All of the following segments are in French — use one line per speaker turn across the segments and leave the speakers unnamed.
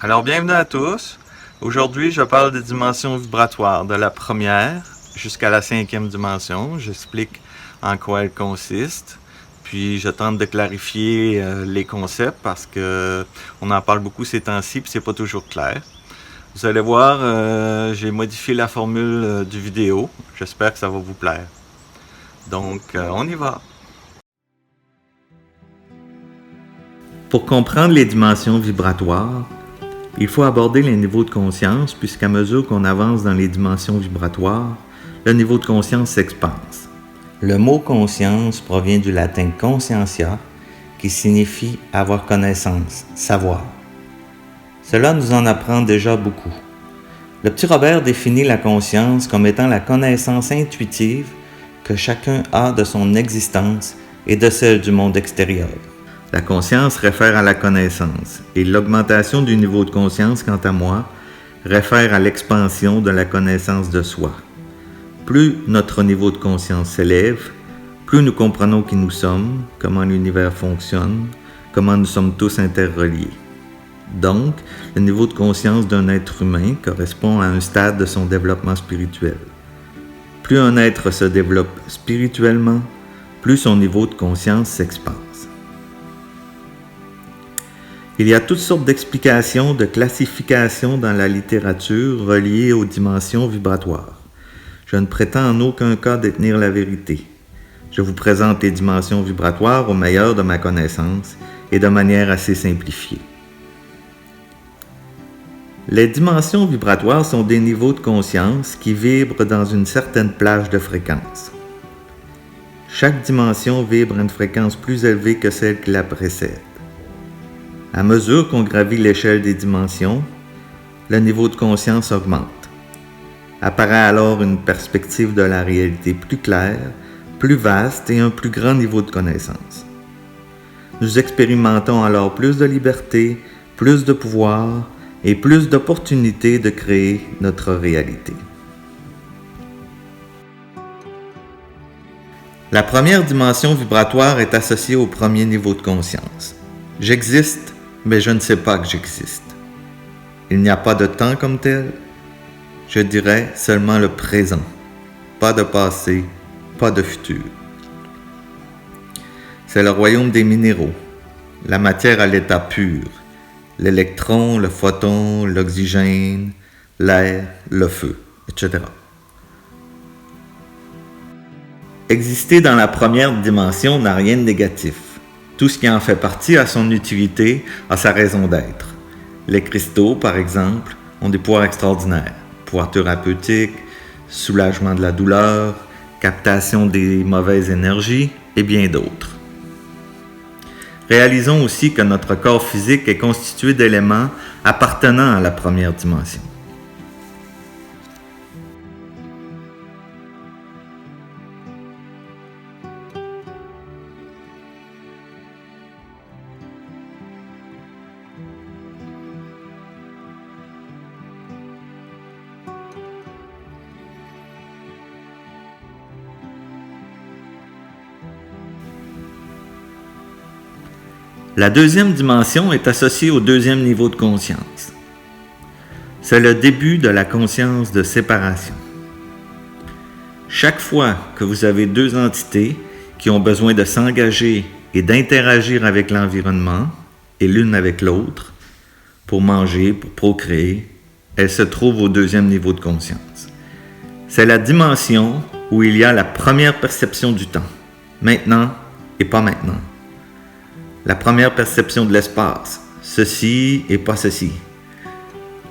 Alors, bienvenue à tous. Aujourd'hui, je parle des dimensions vibratoires, de la première jusqu'à la cinquième dimension. J'explique en quoi elles consistent. Puis, je tente de clarifier les concepts parce que on en parle beaucoup ces temps-ci, puis c'est pas toujours clair. Vous allez voir, j'ai modifié la formule du vidéo. J'espère que ça va vous plaire. Donc, on y va. Pour comprendre les dimensions vibratoires, il faut aborder les niveaux de conscience puisqu'à mesure qu'on avance dans les dimensions vibratoires, le niveau de conscience s'expanse. Le mot conscience provient du latin conscientia qui signifie avoir connaissance, savoir. Cela nous en apprend déjà beaucoup. Le petit Robert définit la conscience comme étant la connaissance intuitive que chacun a de son existence et de celle du monde extérieur. La conscience réfère à la connaissance et l'augmentation du niveau de conscience, quant à moi, réfère à l'expansion de la connaissance de soi. Plus notre niveau de conscience s'élève, plus nous comprenons qui nous sommes, comment l'univers fonctionne, comment nous sommes tous interreliés. Donc, le niveau de conscience d'un être humain correspond à un stade de son développement spirituel. Plus un être se développe spirituellement, plus son niveau de conscience s'expanse. Il y a toutes sortes d'explications, de classifications dans la littérature reliées aux dimensions vibratoires. Je ne prétends en aucun cas détenir la vérité. Je vous présente les dimensions vibratoires au meilleur de ma connaissance et de manière assez simplifiée. Les dimensions vibratoires sont des niveaux de conscience qui vibrent dans une certaine plage de fréquence. Chaque dimension vibre à une fréquence plus élevée que celle qui la précède. À mesure qu'on gravit l'échelle des dimensions, le niveau de conscience augmente. Apparaît alors une perspective de la réalité plus claire, plus vaste et un plus grand niveau de connaissance. Nous expérimentons alors plus de liberté, plus de pouvoir et plus d'opportunités de créer notre réalité. La première dimension vibratoire est associée au premier niveau de conscience. J'existe, mais je ne sais pas que j'existe. Il n'y a pas de temps comme tel. Je dirais seulement le présent. Pas de passé, pas de futur. C'est le royaume des minéraux, la matière à l'état pur, l'électron, le photon, l'oxygène, l'air, le feu, etc. Exister dans la première dimension n'a rien de négatif. Tout ce qui en fait partie a son utilité, a sa raison d'être. Les cristaux, par exemple, ont des pouvoirs extraordinaires. Pouvoirs thérapeutiques, soulagement de la douleur, captation des mauvaises énergies et bien d'autres. Réalisons aussi que notre corps physique est constitué d'éléments appartenant à la première dimension. La deuxième dimension est associée au deuxième niveau de conscience. C'est le début de la conscience de séparation. Chaque fois que vous avez deux entités qui ont besoin de s'engager et d'interagir avec l'environnement, et l'une avec l'autre, pour manger, pour procréer, elles se trouvent au deuxième niveau de conscience. C'est la dimension où il y a la première perception du temps, maintenant et pas maintenant. La première perception de l'espace, ceci et pas ceci.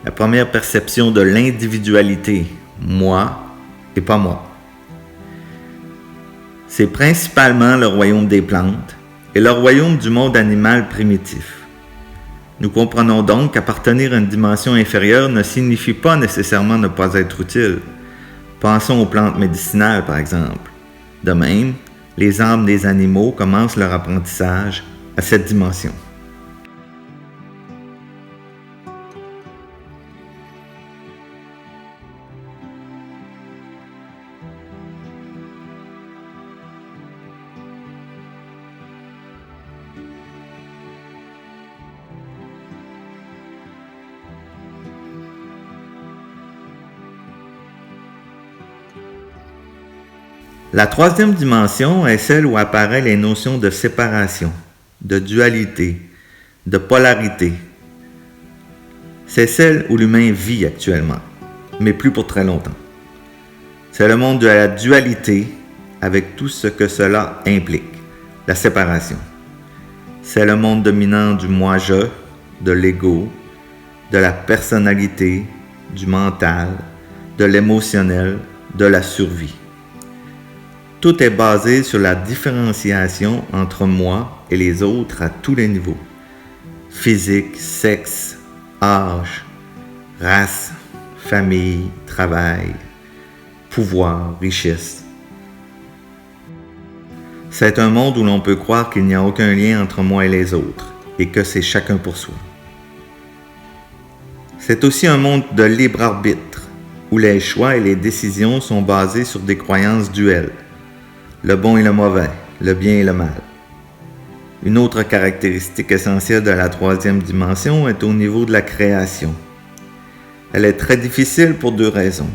La première perception de l'individualité, moi et pas moi. C'est principalement le royaume des plantes et le royaume du monde animal primitif. Nous comprenons donc qu'appartenir à une dimension inférieure ne signifie pas nécessairement ne pas être utile. Pensons aux plantes médicinales, par exemple. De même, les âmes des animaux commencent leur apprentissage à cette dimension. La troisième dimension est celle où apparaissent les notions de séparation, de dualité, de polarité. C'est celle où l'humain vit actuellement, mais plus pour très longtemps. C'est le monde de la dualité avec tout ce que cela implique, la séparation. C'est le monde dominant du moi-je, de l'ego, de la personnalité, du mental, de l'émotionnel, de la survie. Tout est basé sur la différenciation entre moi et les autres à tous les niveaux. Physique, sexe, âge, race, famille, travail, pouvoir, richesse. C'est un monde où l'on peut croire qu'il n'y a aucun lien entre moi et les autres et que c'est chacun pour soi. C'est aussi un monde de libre arbitre où les choix et les décisions sont basés sur des croyances duelles, le bon et le mauvais, le bien et le mal. Une autre caractéristique essentielle de la troisième dimension est au niveau de la création. Elle est très difficile pour deux raisons.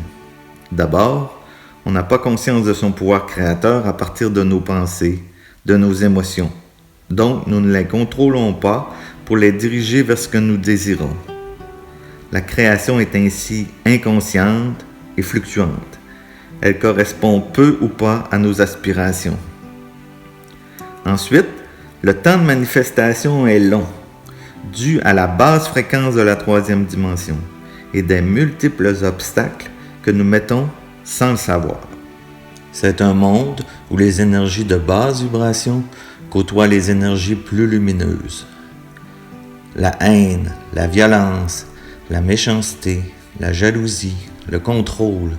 D'abord, on n'a pas conscience de son pouvoir créateur à partir de nos pensées, de nos émotions. Donc, nous ne les contrôlons pas pour les diriger vers ce que nous désirons. La création est ainsi inconsciente et fluctuante. Elle correspond peu ou pas à nos aspirations. Ensuite, le temps de manifestation est long, dû à la basse fréquence de la troisième dimension et des multiples obstacles que nous mettons sans le savoir. C'est un monde où les énergies de basse vibration côtoient les énergies plus lumineuses. La haine, la violence, la méchanceté, la jalousie, le contrôle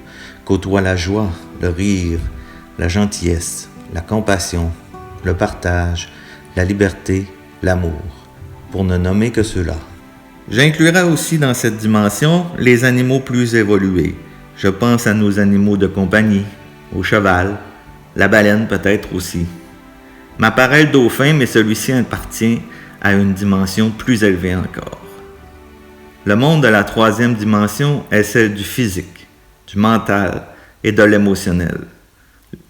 côtoient la joie, le rire, la gentillesse, la compassion, le partage, la liberté, l'amour, pour ne nommer que ceux-là. J'inclurai aussi dans cette dimension les animaux plus évolués. Je pense à nos animaux de compagnie, au cheval, la baleine peut-être aussi. M'apparaît le dauphin, mais celui-ci appartient à une dimension plus élevée encore. Le monde de la troisième dimension est celle du physique, du mental et de l'émotionnel.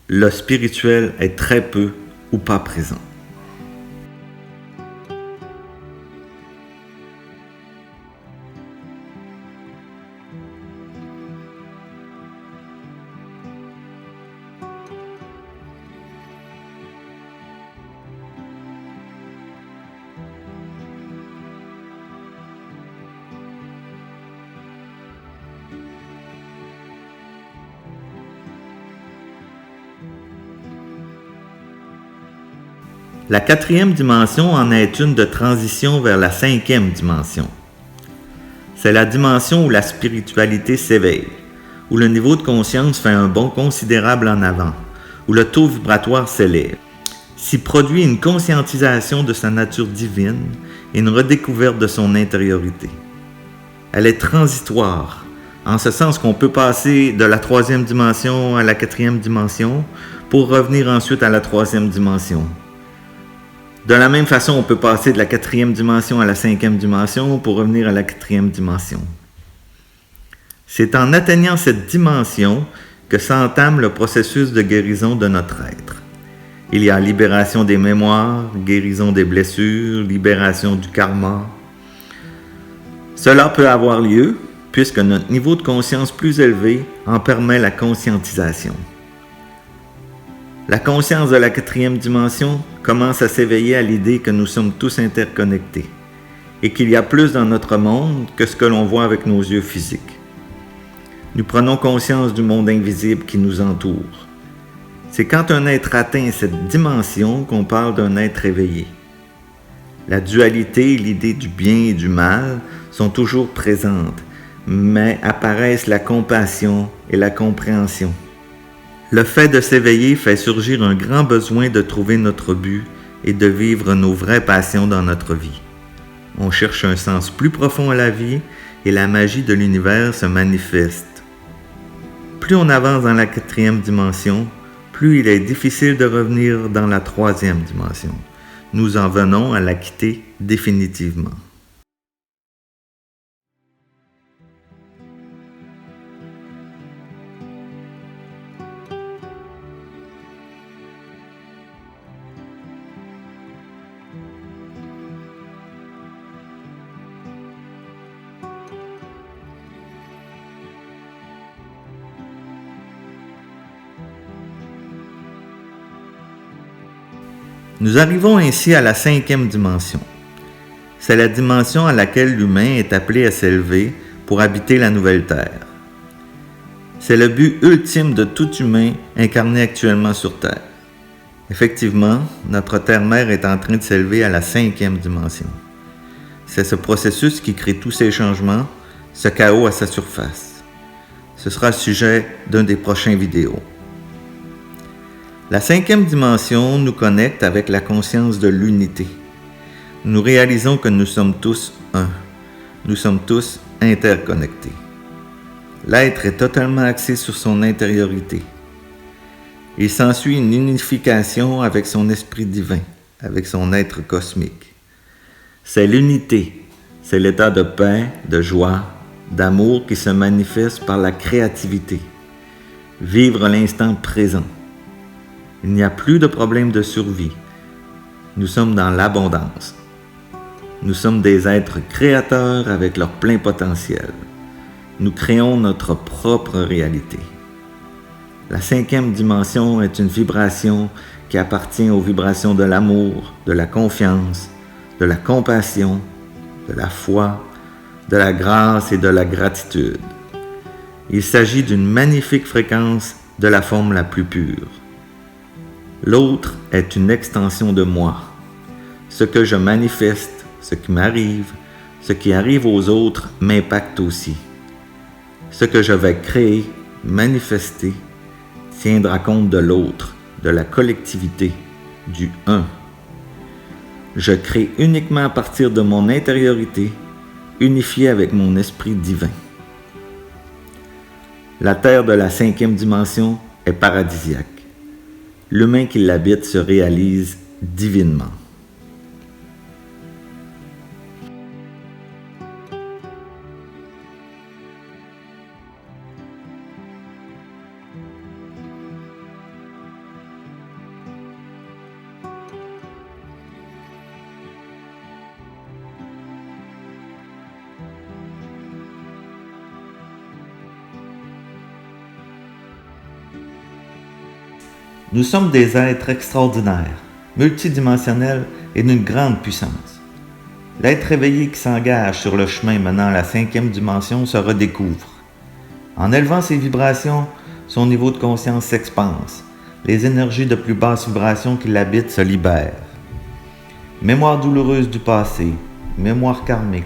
Le spirituel est très peu ou pas présent. La quatrième dimension en est une de transition vers la cinquième dimension. C'est la dimension où la spiritualité s'éveille, où le niveau de conscience fait un bond considérable en avant, où le taux vibratoire s'élève. S'y produit une conscientisation de sa nature divine et une redécouverte de son intériorité. Elle est transitoire, en ce sens qu'on peut passer de la troisième dimension à la quatrième dimension pour revenir ensuite à la troisième dimension. De la même façon, on peut passer de la quatrième dimension à la cinquième dimension pour revenir à la quatrième dimension. C'est en atteignant cette dimension que s'entame le processus de guérison de notre être. Il y a libération des mémoires, guérison des blessures, libération du karma. Cela peut avoir lieu puisque notre niveau de conscience plus élevé en permet la conscientisation. La conscience de la quatrième dimension commence à s'éveiller à l'idée que nous sommes tous interconnectés et qu'il y a plus dans notre monde que ce que l'on voit avec nos yeux physiques. Nous prenons conscience du monde invisible qui nous entoure. C'est quand un être atteint cette dimension qu'on parle d'un être éveillé. La dualité et l'idée du bien et du mal sont toujours présentes, mais apparaissent la compassion et la compréhension. Le fait de s'éveiller fait surgir un grand besoin de trouver notre but et de vivre nos vraies passions dans notre vie. On cherche un sens plus profond à la vie et la magie de l'univers se manifeste. Plus on avance dans la quatrième dimension, plus il est difficile de revenir dans la troisième dimension. Nous en venons à la quitter définitivement. Nous arrivons ainsi à la 5e dimension. C'est la dimension à laquelle l'humain est appelé à s'élever pour habiter la nouvelle Terre. C'est le but ultime de tout humain incarné actuellement sur Terre. Effectivement, notre Terre-Mère est en train de s'élever à la 5e dimension. C'est ce processus qui crée tous ces changements, ce chaos à sa surface. Ce sera le sujet d'une des prochaines vidéos. La 5e dimension nous connecte avec la conscience de l'unité. Nous réalisons que nous sommes tous un. Nous sommes tous interconnectés. L'être est totalement axé sur son intériorité. Il s'ensuit une unification avec son esprit divin, avec son être cosmique. C'est l'unité, c'est l'état de paix, de joie, d'amour qui se manifeste par la créativité. Vivre l'instant présent. Il n'y a plus de problème de survie. Nous sommes dans l'abondance. Nous sommes des êtres créateurs avec leur plein potentiel. Nous créons notre propre réalité. La 5e dimension est une vibration qui appartient aux vibrations de l'amour, de la confiance, de la compassion, de la foi, de la grâce et de la gratitude. Il s'agit d'une magnifique fréquence de la forme la plus pure. L'autre est une extension de moi. Ce que je manifeste, ce qui m'arrive, ce qui arrive aux autres m'impacte aussi. Ce que je vais créer, manifester, tiendra compte de l'autre, de la collectivité, du un. Je crée uniquement à partir de mon intériorité, unifié avec mon esprit divin. La terre de la 5e dimension est paradisiaque. L'humain qui l'habite se réalise divinement. Nous sommes des êtres extraordinaires, multidimensionnels et d'une grande puissance. L'être éveillé qui s'engage sur le chemin menant à la 5e dimension se redécouvre. En élevant ses vibrations, son niveau de conscience s'expanse. Les énergies de plus basse vibration qui l'habitent se libèrent. Mémoire douloureuse du passé, mémoire karmique,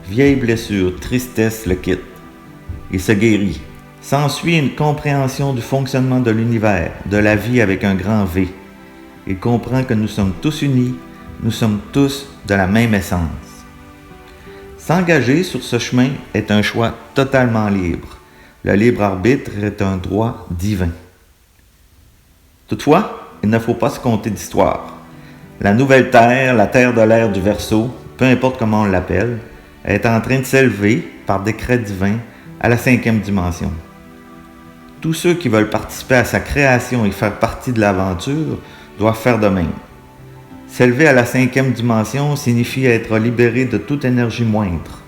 vieille blessure, tristesse le quittent. Il se guérit. S'ensuit une compréhension du fonctionnement de l'univers, de la vie avec un grand V. Il comprend que nous sommes tous unis, nous sommes tous de la même essence. S'engager sur ce chemin est un choix totalement libre. Le libre arbitre est un droit divin. Toutefois, il ne faut pas se conter d'histoire. La nouvelle Terre, la Terre de l'ère du Verseau, peu importe comment on l'appelle, est en train de s'élever par décret divin à la 5e dimension. Tous ceux qui veulent participer à sa création et faire partie de l'aventure doivent faire de même. S'élever à la 5e dimension signifie être libéré de toute énergie moindre,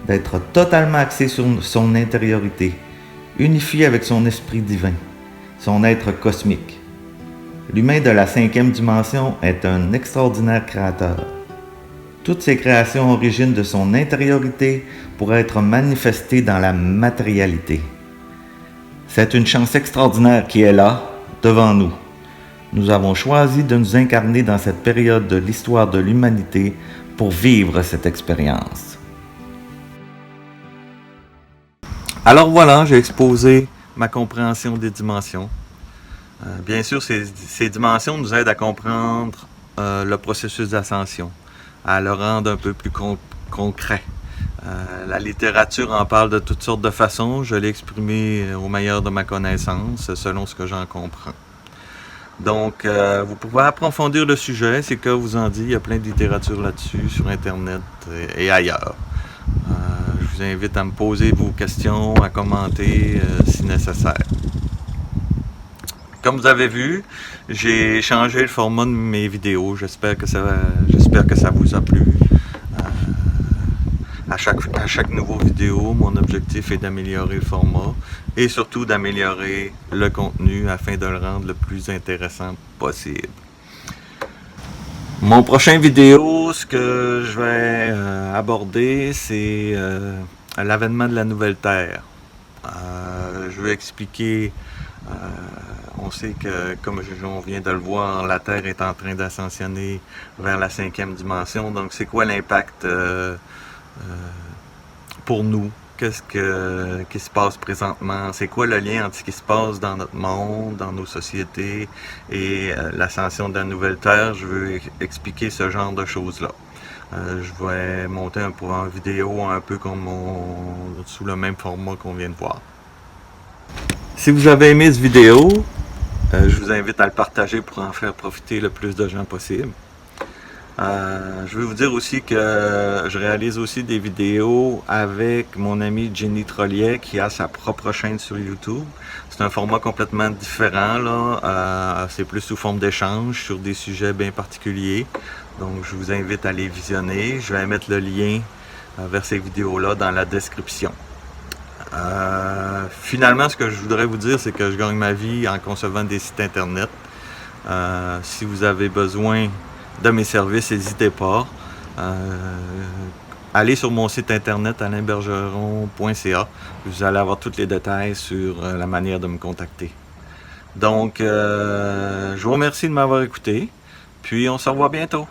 d'être totalement axé sur son intériorité, unifié avec son esprit divin, son être cosmique. L'humain de la 5e dimension est un extraordinaire créateur. Toutes ses créations originent de son intériorité pour être manifestées dans la matérialité. C'est une chance extraordinaire qui est là, devant nous. Nous avons choisi de nous incarner dans cette période de l'histoire de l'humanité pour vivre cette expérience. Alors voilà, j'ai exposé ma compréhension des dimensions. Bien sûr, ces dimensions nous aident à comprendre le processus d'ascension, à le rendre un peu plus concret. La littérature en parle de toutes sortes de façons. Je l'ai exprimé au meilleur de ma connaissance, selon ce que j'en comprends. Donc, vous pouvez approfondir le sujet, c'est que vous en dit, il y a plein de littérature là-dessus, sur Internet et ailleurs. Je vous invite à me poser vos questions, à commenter si nécessaire. Comme vous avez vu, j'ai changé le format de mes vidéos. J'espère que ça vous a plu. À chaque nouveau vidéo, mon objectif est d'améliorer le format et surtout d'améliorer le contenu afin de le rendre le plus intéressant possible. Mon prochain vidéo, ce que je vais aborder, c'est l'avènement de la nouvelle Terre. Je vais expliquer, on sait que, comme on vient de le voir, la Terre est en train d'ascensionner vers la 5e dimension. Donc, c'est quoi l'impact pour nous? Qui se passe présentement? C'est quoi le lien entre ce qui se passe dans notre monde, dans nos sociétés et l'ascension de la nouvelle Terre? Je veux expliquer ce genre de choses-là. Je vais monter pour une vidéo un peu comme sous le même format qu'on vient de voir. Si vous avez aimé cette vidéo, je vous invite à le partager pour en faire profiter le plus de gens possible. Je veux vous dire aussi que je réalise aussi des vidéos avec mon ami Jenny Trollier qui a sa propre chaîne sur YouTube. C'est un format complètement différent, là. C'est plus sous forme d'échange sur des sujets bien particuliers. Donc je vous invite à les visionner. Je vais mettre le lien vers ces vidéos-là dans la description. Finalement, ce que je voudrais vous dire, c'est que je gagne ma vie en concevant des sites internet. Si vous avez besoin de mes services, n'hésitez pas. Allez sur mon site internet alainbergeron.ca. Vous allez avoir tous les détails sur la manière de me contacter. Donc, je vous remercie de m'avoir écouté. Puis, on se revoit bientôt.